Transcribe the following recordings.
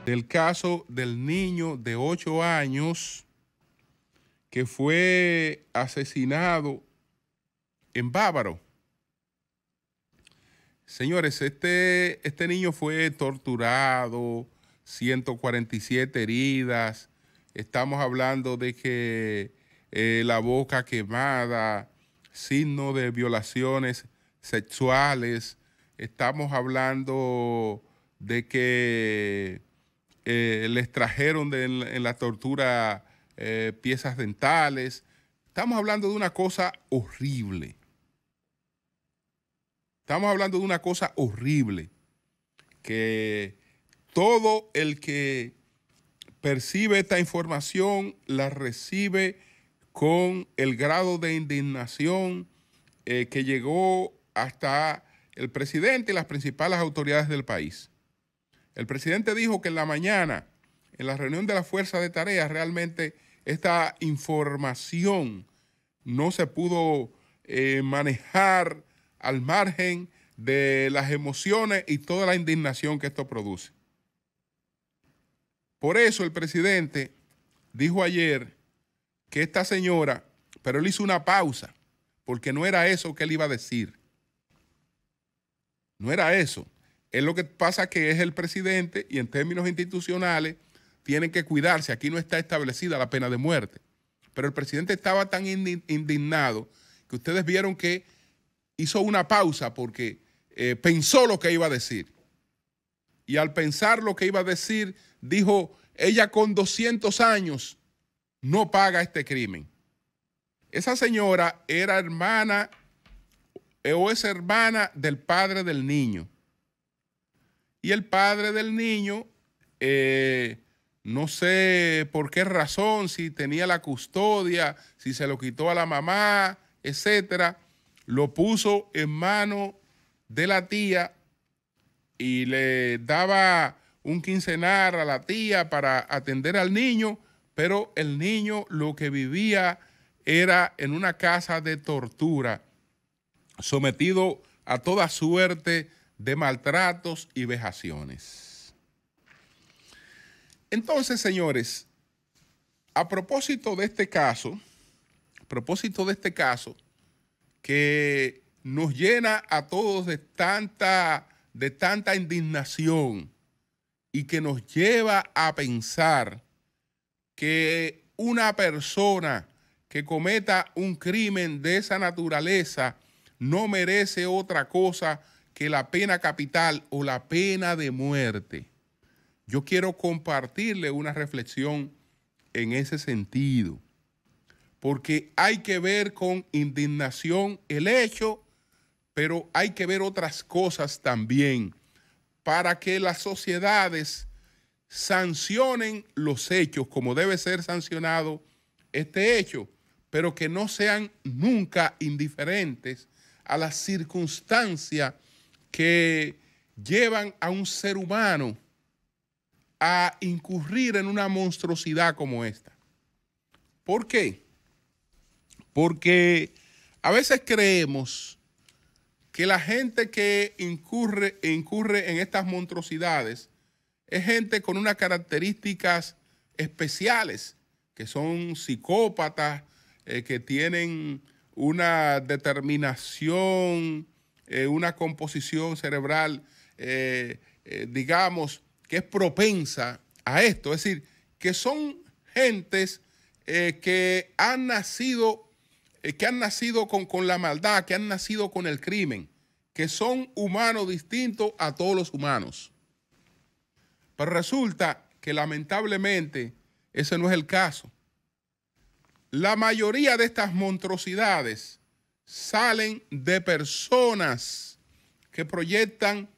del caso del niño de 8 años que fue asesinado en Bávaro. Señores, este niño fue torturado, 147 heridas. Estamos hablando de que la boca quemada, signo de violaciones sexuales. Estamos hablando de que le extrajeron en la tortura piezas dentales. Estamos hablando de una cosa horrible. Estamos hablando de una cosa horrible, que todo el que percibe esta información la recibe con el grado de indignación que llegó hasta el presidente y las principales autoridades del país. El presidente dijo que en la mañana, en la reunión de la Fuerza de Tareas, realmente esta información no se pudo manejar al margen de las emociones y toda la indignación que esto produce. Por eso el presidente dijo ayer que esta señora, pero él hizo una pausa, porque no era eso que él iba a decir. No era eso. Es lo que pasa que es el presidente y en términos institucionales tienen que cuidarse. Aquí no está establecida la pena de muerte. Pero el presidente estaba tan indignado que ustedes vieron que hizo una pausa porque pensó lo que iba a decir. Y al pensar lo que iba a decir, dijo, ella con 200 años no paga este crimen. Esa señora era hermana o es hermana del padre del niño. Y el padre del niño, no sé por qué razón, si tenía la custodia, si se lo quitó a la mamá, etcétera, lo puso en manos de la tía y le daba un quincenar a la tía para atender al niño, pero el niño lo que vivía era en una casa de tortura, sometido a toda suerte de maltratos y vejaciones. Entonces, señores, a propósito de este caso, que nos llena a todos de tanta indignación y que nos lleva a pensar que una persona que cometa un crimen de esa naturaleza no merece otra cosa que la pena capital o la pena de muerte. Yo quiero compartirle una reflexión en ese sentido, porque hay que ver con indignación el hecho, pero hay que ver otras cosas también para que las sociedades sancionen los hechos como debe ser sancionado este hecho, pero que no sean nunca indiferentes a las circunstancias que llevan a un ser humano a incurrir en una monstruosidad como esta. ¿Por qué? Porque a veces creemos que la gente que incurre en estas monstruosidades es gente con unas características especiales, que son psicópatas, que tienen una determinación, una composición cerebral, digamos, que es propensa a esto. Es decir, que son gentes que han nacido con la maldad, que han nacido con el crimen, que son humanos distintos a todos los humanos. Pero resulta que lamentablemente ese no es el caso. La mayoría de estas monstruosidades salen de personas que proyectan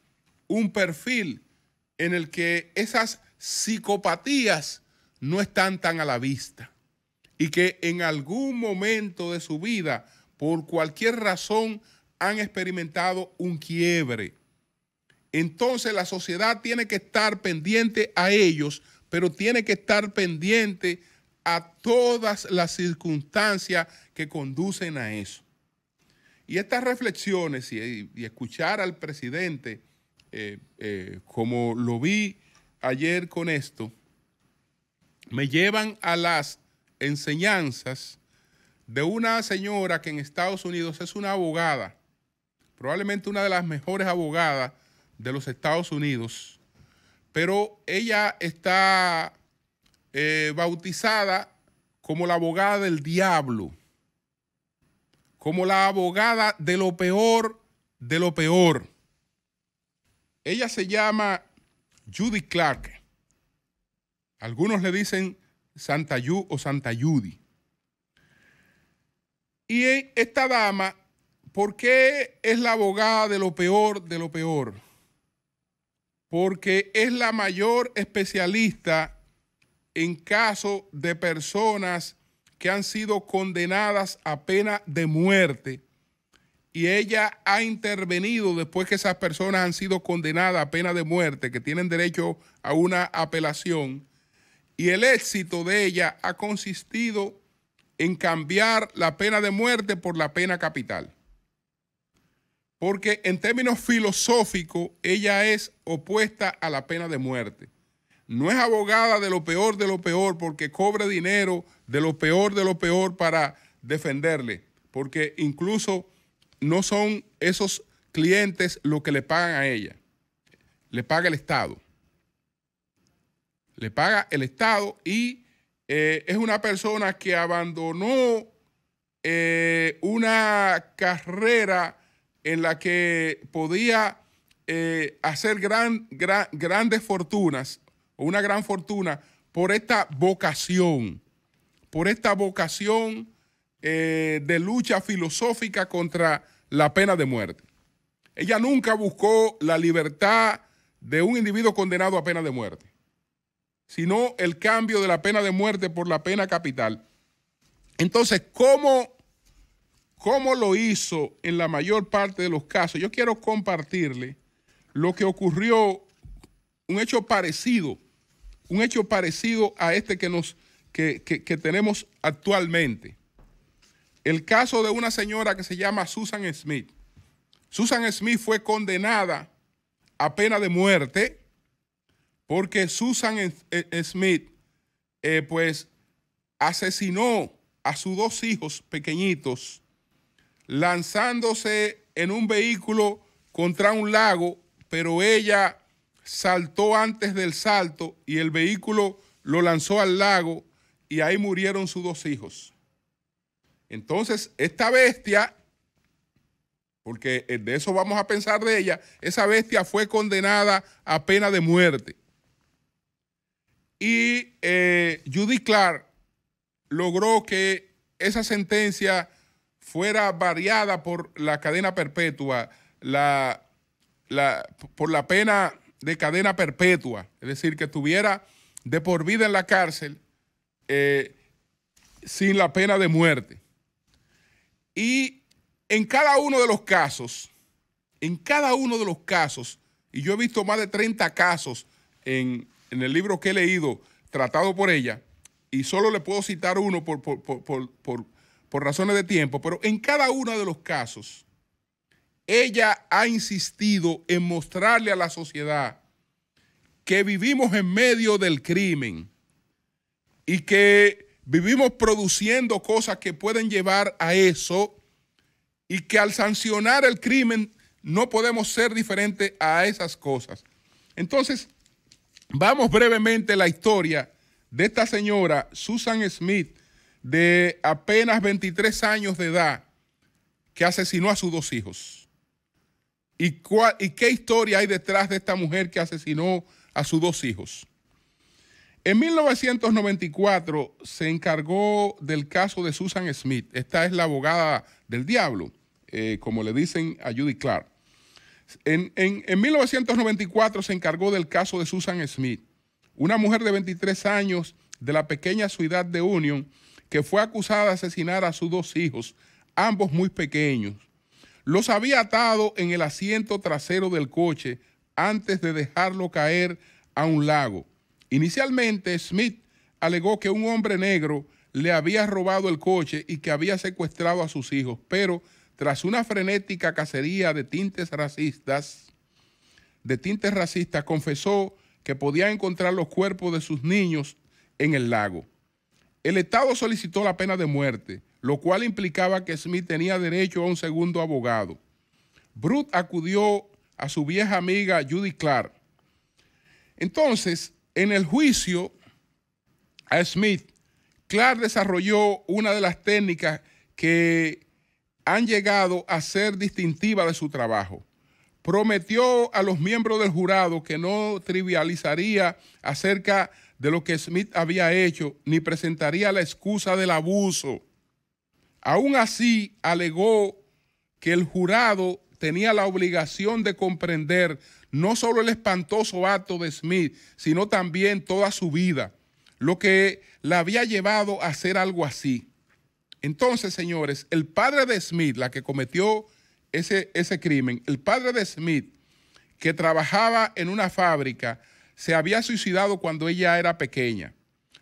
un perfil en el que esas psicopatías no están tan a la vista y que en algún momento de su vida, por cualquier razón, han experimentado un quiebre. Entonces la sociedad tiene que estar pendiente a ellos, pero tiene que estar pendiente a todas las circunstancias que conducen a eso. Y estas reflexiones y escuchar al presidente, como lo vi ayer con esto me llevan a las enseñanzas de una señora que en Estados Unidos es una abogada, probablemente una de las mejores abogadas de los Estados Unidos, pero ella está bautizada como la abogada del diablo, como la abogada de lo peor de lo peor. Ella se llama Judy Clark. Algunos le dicen Santa Yu o Santa Judy. Y esta dama, ¿por qué es la abogada de lo peor de lo peor? Porque es la mayor especialista en casos de personas que han sido condenadas a pena de muerte, y ella ha intervenido después que esas personas han sido condenadas a pena de muerte, que tienen derecho a una apelación, y el éxito de ella ha consistido en cambiar la pena de muerte por la pena capital. Porque en términos filosóficos ella es opuesta a la pena de muerte. No es abogada de lo peor porque cobre dinero de lo peor para defenderle, porque incluso no son esos clientes los que le pagan a ella, le paga el Estado. Le paga el Estado y es una persona que abandonó una carrera en la que podía hacer grandes fortunas, o una gran fortuna, por esta vocación de lucha filosófica contra la pena de muerte. Ella nunca buscó la libertad de un individuo condenado a pena de muerte, sino el cambio de la pena de muerte por la pena capital. Entonces, ¿cómo lo hizo en la mayor parte de los casos? Yo quiero compartirle lo que ocurrió, un hecho parecido a este que tenemos actualmente. El caso de una señora que se llama Susan Smith. Susan Smith fue condenada a pena de muerte porque Susan Smith pues asesinó a sus dos hijos pequeñitos lanzándose en un vehículo contra un lago, pero ella saltó antes del salto y el vehículo lo lanzó al lago y ahí murieron sus dos hijos. Entonces, esta bestia, porque de eso vamos a pensar de ella, esa bestia fue condenada a pena de muerte. Y Judy Clark logró que esa sentencia fuera variada por la cadena perpetua, por la pena de cadena perpetua, es decir, que estuviera de por vida en la cárcel sin la pena de muerte. Y en cada uno de los casos, y yo he visto más de 30 casos en el libro que he leído tratado por ella, y solo le puedo citar uno por razones de tiempo, pero en cada uno de los casos, ella ha insistido en mostrarle a la sociedad que vivimos en medio del crimen y que vivimos produciendo cosas que pueden llevar a eso, y que al sancionar el crimen no podemos ser diferentes a esas cosas. Entonces, vamos brevemente a la historia de esta señora, Susan Smith, de apenas 23 años de edad, que asesinó a sus dos hijos. ¿Y qué historia hay detrás de esta mujer que asesinó a sus dos hijos? En 1994 se encargó del caso de Susan Smith. Esta es la abogada del diablo, como le dicen a Judy Clark. En 1994 se encargó del caso de Susan Smith, una mujer de 23 años de la pequeña ciudad de Union que fue acusada de asesinar a sus dos hijos, ambos muy pequeños. Los había atado en el asiento trasero del coche antes de dejarlo caer a un lago. Inicialmente, Smith alegó que un hombre negro le había robado el coche y que había secuestrado a sus hijos, pero tras una frenética cacería de tintes racistas, confesó que podían encontrar los cuerpos de sus niños en el lago. El Estado solicitó la pena de muerte, lo cual implicaba que Smith tenía derecho a un segundo abogado. Brut acudió a su vieja amiga Judy Clark. Entonces, en el juicio a Smith, Clark desarrolló una de las técnicas que han llegado a ser distintivas de su trabajo. Prometió a los miembros del jurado que no trivializaría acerca de lo que Smith había hecho, ni presentaría la excusa del abuso. Aún así, alegó que el jurado tenía la obligación de comprender no solo el espantoso acto de Smith, sino también toda su vida, lo que la había llevado a hacer algo así. Entonces, señores, el padre de Smith, la que cometió ese crimen, el padre de Smith, que trabajaba en una fábrica, se había suicidado cuando ella era pequeña.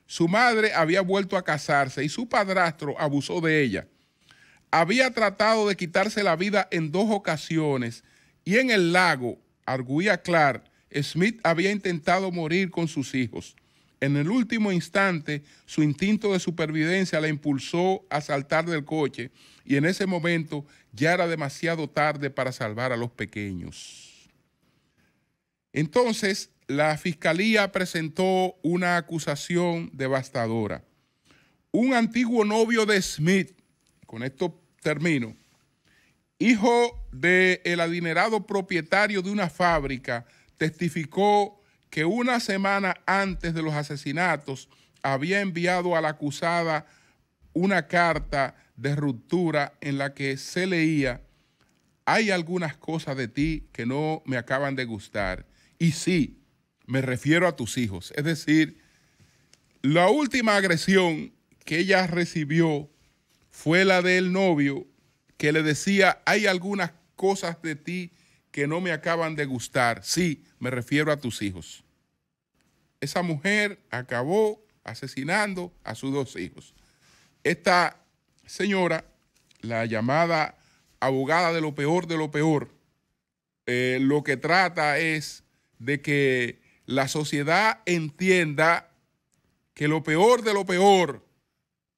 Su madre había vuelto a casarse y su padrastro abusó de ella. Había tratado de quitarse la vida en 2 ocasiones y en el lago, arguía Clark, Smith había intentado morir con sus hijos. En el último instante, su instinto de supervivencia la impulsó a saltar del coche y en ese momento ya era demasiado tarde para salvar a los pequeños. Entonces, la fiscalía presentó una acusación devastadora. Un antiguo novio de Smith, con esto termino, hijo del adinerado propietario de una fábrica, testificó que una semana antes de los asesinatos había enviado a la acusada una carta de ruptura en la que se leía: hay algunas cosas de ti que no me acaban de gustar. Y sí, me refiero a tus hijos. Es decir, la última agresión que ella recibió fue la del novio, que le decía: hay algunas cosas de ti que no me acaban de gustar. Sí, me refiero a tus hijos. Esa mujer acabó asesinando a sus 2 hijos. Esta señora, la llamada abogada de lo peor, lo que trata es de que la sociedad entienda que lo peor de lo peor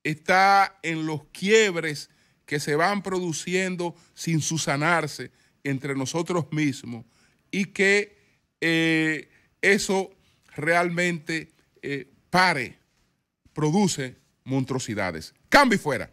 está en los quiebres que se van produciendo sin subsanarse entre nosotros mismos y que eso realmente produce monstruosidades. Cambio y fuera.